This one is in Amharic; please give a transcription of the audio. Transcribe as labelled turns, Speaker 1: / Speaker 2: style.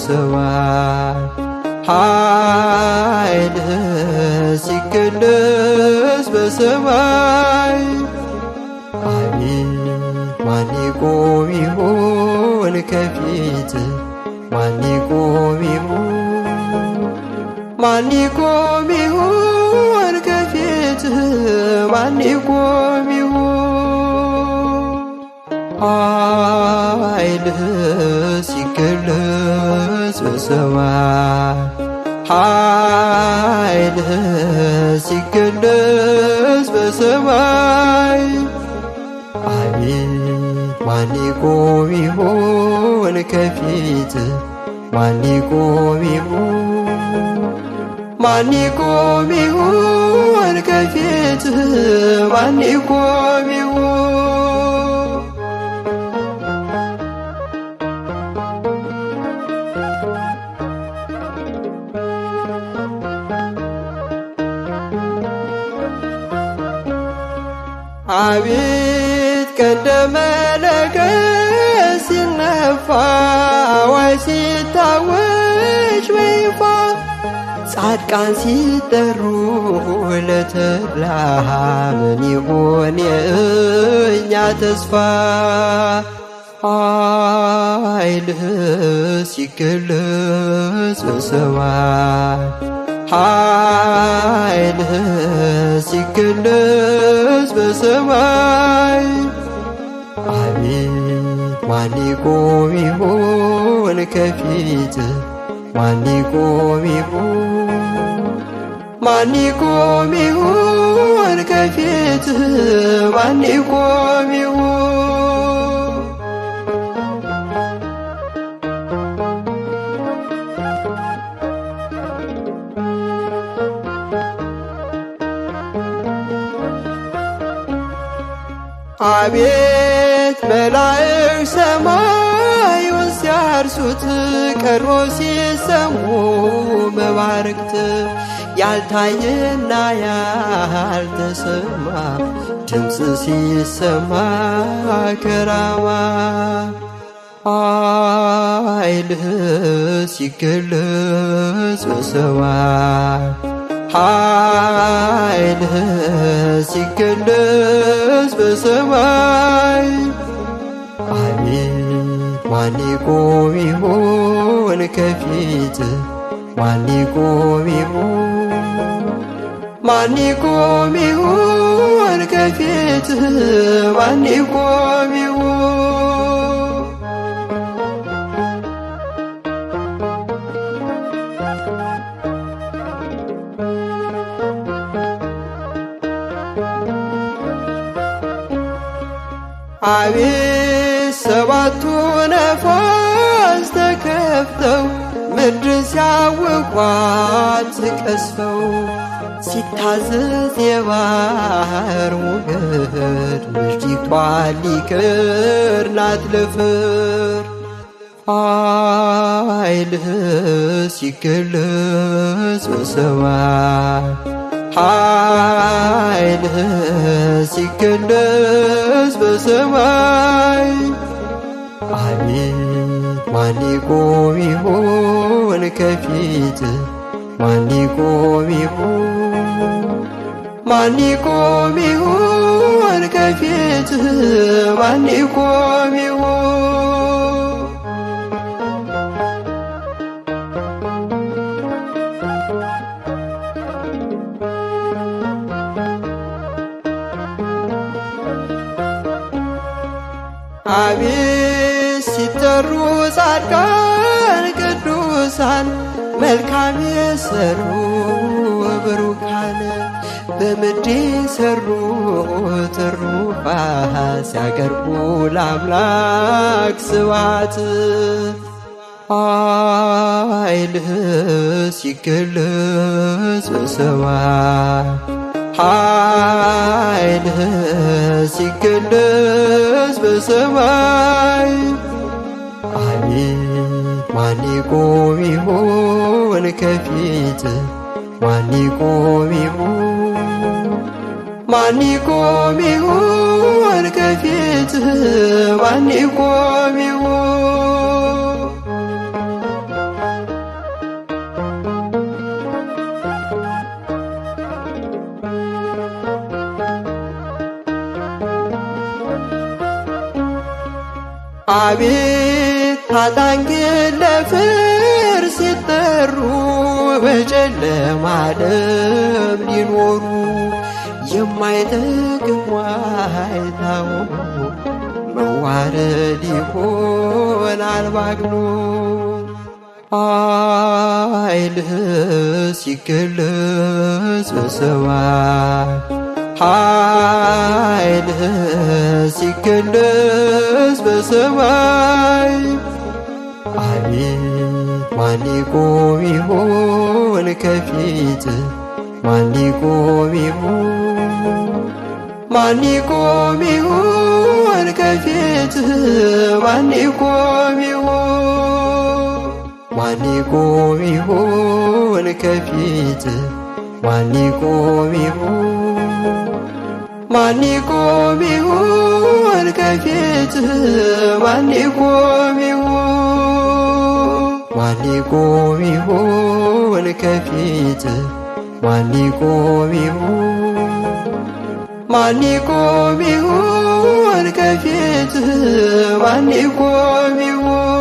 Speaker 1: በሰማይ ኃይልህ ሲገለጽ በሰማይ አቤት ማን ይቆም ይሆን ከፊት ማን ይቆም ይሆን ማን ይቆም ይሆን ከፊትህ ማን ይቆም ይሆን ኃይልህ ሲገለጽ በሰማይ ኃይልህ ሲገለጽ በሰማይ አቤት ማን ይቆም ይሆን ከፊትህ ማን ይቆም ይሆን ማን ይቆም ይሆን ከፊትህ ማን ይቆም ይሆን አቤት ቀንደ መለከት ሲነፋ አዋጅ ሲታወጅ በይፋ ጻድቃን ሲጠሩ ለተድላ ምን ይሆን የእኛ ተስፋ ኃይልህ ሲገለጽ በሰማይ ኃይልህ ሲገለጽ በሰማይ አቤት ማን ይቆም ይሆን ከፊትህ ማን ይቆም ይሆን ማን ይቆም ይሆን ከፊትህ ማን ይቆም ይሆን አቤት መላእክት ሰማዩን ሲያርሱት ቀርቦ ሲሰሙ መባርክት ያልታየና ያልተሰማ ድምፅ ሲሰማ ከራማ ኃይልህ ሲገለጽ በሰማይ ኃይልህ ሲገለጽ በሰማይ አቤት ማን ይቆም ይሆን ከፊትህ ማን ይቆም ይሆን ማን ይቆም ይሆን ከፊትህ ማን ይቆም ይሆን አቤት ሰባቱ ነፋስ ተከፍተው ምድር ሲያውቋት ቀስፈው ሲታዘዝ የባህር ሞገድ ምድሪቷን ሊከድናት ለፍር ኃይልህ ሲገለጽ በሰማይ ኃይልህ ሲገለጽ በሰማይ አቤት ማን ይቆም ይሆን ከፊትህ ማን ይቆም ይሆን ማን ይቆም ይሆን ከፊትህ ማን ይቆም ይሆን አቤት ሲጠሩ ጻድቃን ቅዱሳን መልካም የሰሩ ብሩካን በምድር የሰሩ ትሩፋት ሲያቀርቡ ለአምላክ ስብሐት ኃይልህ ሲገለጽ በሰማይ ኃይልህ ሲገለጽ በሰማይ አቤት ማን ይቆም ይሆን ከፊትህ ማን ይቆም ይሆን ማን ይቆም ይሆን ከፊትህ ማን ይቆም ይሆን አቤት ኃጥአን ግን ለፍርድ ሲጠሩ በጨለማ ዓለም ሊኖሩ የማይጠግብ ዋይታው መዋረድ ይሆናል ባግኖ ኃይልህ ሲገለጽ በሰማይ ኃይልህ ሲገለጽ በሰማይ አቤት ማን ይቆም ይሆን ከፊት ማን ይቆም ይሆን ማን ይቆም ይሆን ከፊት ማን ይቆም ይሆን ማን ይቆም ይሆን ከፊት ማን ይቆም ይሆን ማን ይቆም ይሆን ከፊት ማን ይቆም ይሆን ማን ይቆም ይሆን ከፊት ማን ይቆም ይሆን ማን ይቆም ይሆን ከፊት ማን ይቆም ይሆን